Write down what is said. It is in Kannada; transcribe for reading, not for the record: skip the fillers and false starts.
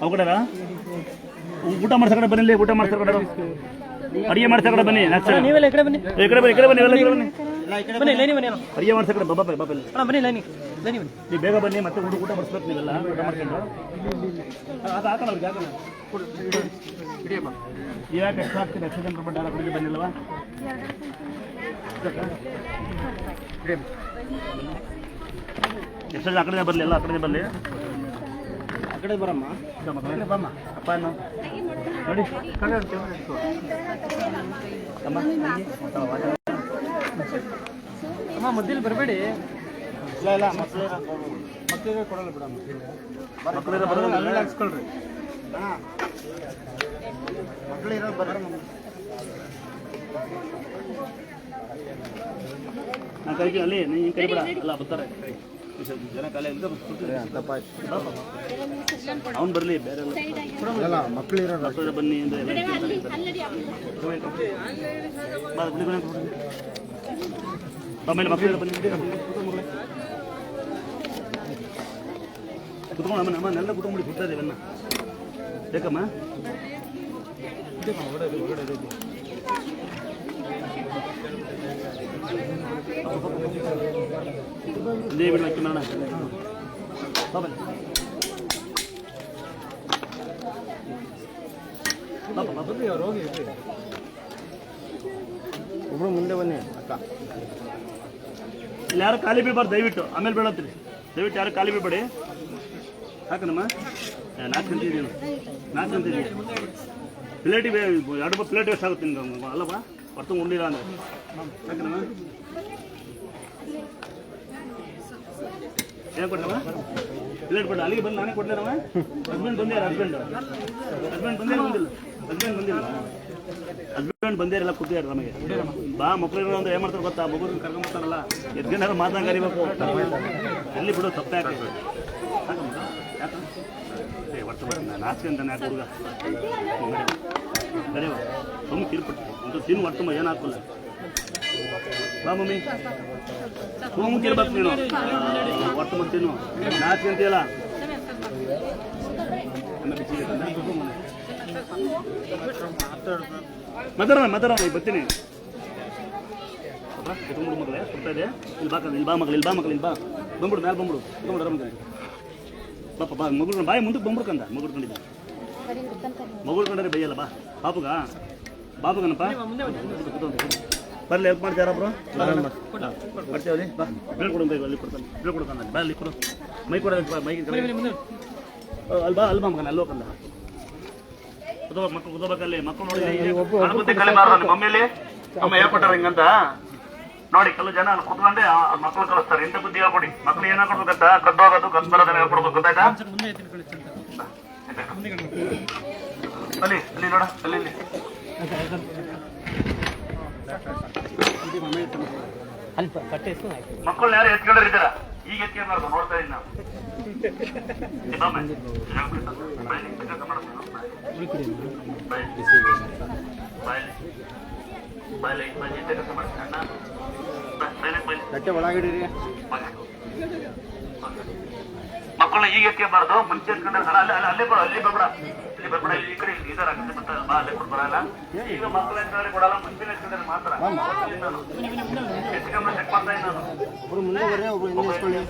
ಅವು ಕಡೆ ಊಟ ಮಾಡ್ಸ ಕಡೆ ಬನ್ನಿ, ಊಟ ಮಾಡ್ಸ ಕಡೆ ಅಡಿಗೆ ಮಾಡ್ಸ ಕಡೆ ಬನ್ನಿ. ನೀವೆಲ್ಲ ಈ ಕಡೆ ಬನ್ನಿ, ಈ ಕಡೆ ಬನ್ನಿ, ಈ ಕಡೆ ಬನ್ನಿ, ಎಲ್ಲ ಈ ಕಡೆ ಬನ್ನಿ. ಬನ್ನಿ ಲೈನಿ ಬನ್ನಿ, ಅಡಿಗೆ ಮಾಡ್ಸ ಕಡೆ ಬಾಬಾ ಬಾಬಾ ಬನ್ನಿ ಲೈನಿ ಲೈನಿ ಬನ್ನಿ. ನೀವು ಬೇಗ ಬನ್ನಿ, ಮತ್ತೆ ಊಟ ಮಾಡಿಸ್ಬೇಕು. ನೀವೆಲ್ಲ ಊಟ ಮಾಡ್ಕೊಂಡು ಹಾಕೋಣ ಅವ್ರಿಗೆ, ಹಾಕೋಣ. ಯಾಕೆ ಎಷ್ಟು ಆಗ್ತದೆ? ಎಷ್ಟು ಜನ ಪ್ರಮಾಣ ಕಡೆಗೆ ಬನ್ನಿಲ್ವಾ? ಎಷ್ಟು ಜನ ಆ ಕಡೆ ಬರಲಿ, ಎಲ್ಲ ಆ ಕಡೆ ಬರಲಿ. ಆ ಕಡೆ ಬರಮ್ಮ, ಬಮ್ಮ ಅಪ್ಪ ಅನ್ನು ನೋಡಿ ಅಮ್ಮ ಮಧ್ಯದಲ್ಲಿ ಬರಬೇಡಿ. ಇಲ್ಲ ಇಲ್ಲ, ಮಕ್ಕಳಿಗೆ ಕೊಡಲ್ಲ ಬಿಡಮ್ಮ, ಮಕ್ಕಳಿರೋ ಬರೋದು ಅಲ್ಲೇ ಹಾಕ್ಸ್ಕೊಳ್ರಿ. ಮಕ್ಕಳಿರೋ ಬರೋಣ. ನಾನು ಕರಿಕೆ ಅಲ್ಲಿ ನೀನು ಕರಿಬೇಡ, ಎಲ್ಲ ಬರ್ತಾರೆ ಜನ ಕಾಲೇ ಅವ್ನು ಬರಲಿ, ಬೇರೆ ಎಲ್ಲ ಮಕ್ಕಳಿರೋ ಮಕ್ಕಳ ಬನ್ನಿ ಅಂತ ಎಲ್ಲ ಆಮೇಲೆ ಮಕ್ಕಳಿರೋ ಬನ್ನಿ ಕುತ್ಕೊಂಡು ಅಮ್ಮ ನಮ್ಮನ್ನೆಲ್ಲ ಕುತ್ಕೊಂಡ್ಬಿಡಿ, ಕುಡ್ತಾ ಇದ್ದೀವನ್ನ ಬೇಕಮ್ಮ. ಇದೇ ಬಿಡು ಅಕ್ಕಿ ಮಾಡೋಣ. ಒಬ್ರು ಮುಂದೆ ಬನ್ನಿ ಅಕ್ಕ. ಇಲ್ಲಿ ಯಾರು ಖಾಲಿ ಬೀಳ್ಬಾರ್ದು ದಯವಿಟ್ಟು, ಆಮೇಲೆ ಬೀಳತ್ತೀರಿ ದಯವಿಟ್ಟು ಯಾರು ಖಾಲಿ ಬೀಳ್ಬೇಡಿ. ಹಾಕನಮ್ಮ, 4 ಗಂಟೆ 4 ಗಂಟೆ ಪ್ಲೇಟಿಗೆ 2 ಪ್ಲೇಟ್ ವೇಸ್ಟ್ ಆಗುತ್ತೆ ನಿಮ್ಗೆ ಅಲ್ಲವಾ? ಹೊತ್ತು ಉಂಡಿಲ್ಲ ಅಂದರೆ ಯಾಕನಮ್ಮ ಏನು ಕೊಟ್ಟಮ್ಮ? ಪ್ಲೇಟ್ ಕೊಡ ಅಲ್ಲಿಗೆ ಬಂದು ನಾನೇ ಕೊಡ್ಲೇನಮ್ಮ. ಹಸ್ಬೆಂಡ್ ಬಂದಿಲ್ಲ, ಹಸ್ಬೆಂಡ್ ಬಂದಿಲ್ಲ, ಹಸ್ಬೆಂಡ್ ಬಂದಿರಲ್ಲ, ಕೂತಿದ್ದಾರೆ ನಮಗೆ. ಬಾ ಮಕ್ಕಳು ಅಂದ್ರೆ ಏನು ಮಾಡ್ತಾರೆ ಗೊತ್ತಾ? ಮಗು ಕರ್ಕೊಂಡ್ಬರ್ತಾರಲ್ಲ, ಎದ್ಗೇನಾದ್ರು ಮಾತನಾಡಿ ಕರಿಬೇಕು. ಎಲ್ಲಿ ಬಿಡು ತಪ್ಪೆ ಯಾಕೆ ಹೊಟ್ಟು ಬರ್ತೀನಿ ನಾಚಿಕೆ ಅಂತಾನೆ ಯಾಕೆ ಹುಡುಗ ಕರಿವ ತುಂಬ ತೀರ್ಪಟ್ಟು ಅಂತ ತಿನ್ನು ಹೊಟ್ಟುಮ್ಮ ಏನು ಹಾಕಲ್ಲ. ಬಾ ಮಮ್ಮಿ ಸುಮ್ಕಿರ್ಬೇಕು ನೀನು, ಹೊಟ್ಟು ಬರ್ತೀನು ನಾಚಿಕೆ ಅಂತೀಯಲ್ಲ. ಮಾತಾಡೋಣ ಬರ್ತೀನಿ. ಕುತ್ಕೊಂಡ್ಬಿಡು ಮಗಳೇ, ಕೊಡ್ತಾ ಇದೆ. ಇಲ್ಲಿ ಬಾಕ, ಇಲ್ಲಿ ಬಾ ಮಗಳು, ಇಲ್ಲಿ ಬಾ ಮಗಳು, ಇಲ್ಲಿ ಬಾ ಬಂದ್ಬಿಡು, ಮ್ಯಾಲೆ ಬಂದ್ಬಿಡು, ಕುತ್ಕೊಂಡ್ಬಿಡು ಆರಾಮ. ಪಾಪ ಬಾ ಮಗಳು ಬಾಯಿ ಮುಂದಕ್ಕೆ ಬಂದ್ಬಿಡ್ಕಂದ. ಮಗಳು ಕಂಡಿದ್ದ ಮಗಳು ಕಂಡ್ರೆ ಬೈಯಲ್ಲ. ಬಾ ಬಾಬುಗನಪ್ಪ ಬರಲಿ, ಹೆಲ್ಪ್ ಮಾಡ್ತೀಯ ಯಾರೊಬ್ರು? ಬರ್ತೀವಿ ಬಾ, ಬೀಳ್ಕೊಡು ಅಲ್ಲಿ ಕೊಡ್ತಾನೆ, ಬೀಳ್ಕೊಡ್ತಾನೆ. ಬಾ ಅಲ್ಲಿ ಕೊಡು, ಮೈ ಕೊಡ, ಮೈಗೆ ಅಲ್ಬಾ ಅಲ್ಬಾ ಮಗನ ಅಲ್ಲಿ ಹೋಗಂದ. ಮಕ್ಕಳು ಕುದಬೇಕಲ್ಲಿ, ಮಕ್ಕಳು ನೋಡಿ ಮಮ್ಮಿಯಲ್ಲಿ ಅಮ್ಮ ಹೇಳ್ಕೊಟ್ಟಾರ ಹಿಂಗಂತ ನೋಡಿ. ಕೆಲವು ಜನ ಅಲ್ಲಿ ಕುತ್ಕೊಂಡೆ ಮಕ್ಕಳು ಕಳಿಸ್ತಾರೆ. ಇಂಥ ಬುದ್ಧಿ ಹೇಳ್ಕೊಡಿ. ಮಕ್ಳು ಏನ ಕೊಡ್ಬೇಕಂತ ಕದ್ದೋಗೋದು ಕದ್ಬರೋದನ್ನ ಹೇಳ್ಕೊಡ್ಬೇಕು, ಗೊತ್ತಾಯ್ತಾ? ಅಲ್ಲಿ ಅಲ್ಲಿ ನೋಡ, ಅಲ್ಲಿ ಮಕ್ಕಳನ್ನ ಯಾರು ಎತ್ಕೊಂಡಿರ್ತಾರ, ಈಗ ಎತ್ಕೊಂಡ್ಬಾರ್ದು, ನೋಡ್ತಾ ಇದ್ದೀನಿ ನಾವು. ಒಳಗಿಡಿರಿ ಮಕ್ಕಳನ್ನ ಈಗ ಎತ್ಕೊಬಾರ್ದು, ಮುಂಚೆ ಎತ್ಕೊಂಡ್ರೆ ಅಲ್ಲೇ ಕೊಡ, ಅಲ್ಲಿ ಬರ್ಬೇಡ, ಇಲ್ಲಿ ಬರ್ಬೇಡ, ಈ ಕಡೆ ಇದರ ಬಾ, ಅಲ್ಲೇ ಕೊಡ್ಬರಲ್ಲ. ಈಗ ಮಕ್ಕಳು ಎತ್ಕೊಂಡ್ರೆ ಕೊಡಲ್ಲ, ಮುಂಚೆ ಎತ್ಕೊಂಡ್ರೆ ಮಾತ್ರ ಎತ್ಕೊಂಡ್ರೆ ಚೆಕ್ ಮಾಡ್ತಾ ಇದ್ದೀನಿ ನಾನು. ಒಬ್ರು ಮುಂದೆ ಬರ್ರಿ, ಒಬ್ರು ಹಿಂದೆ ಇಸ್ಕೊಳ್ಳಿ.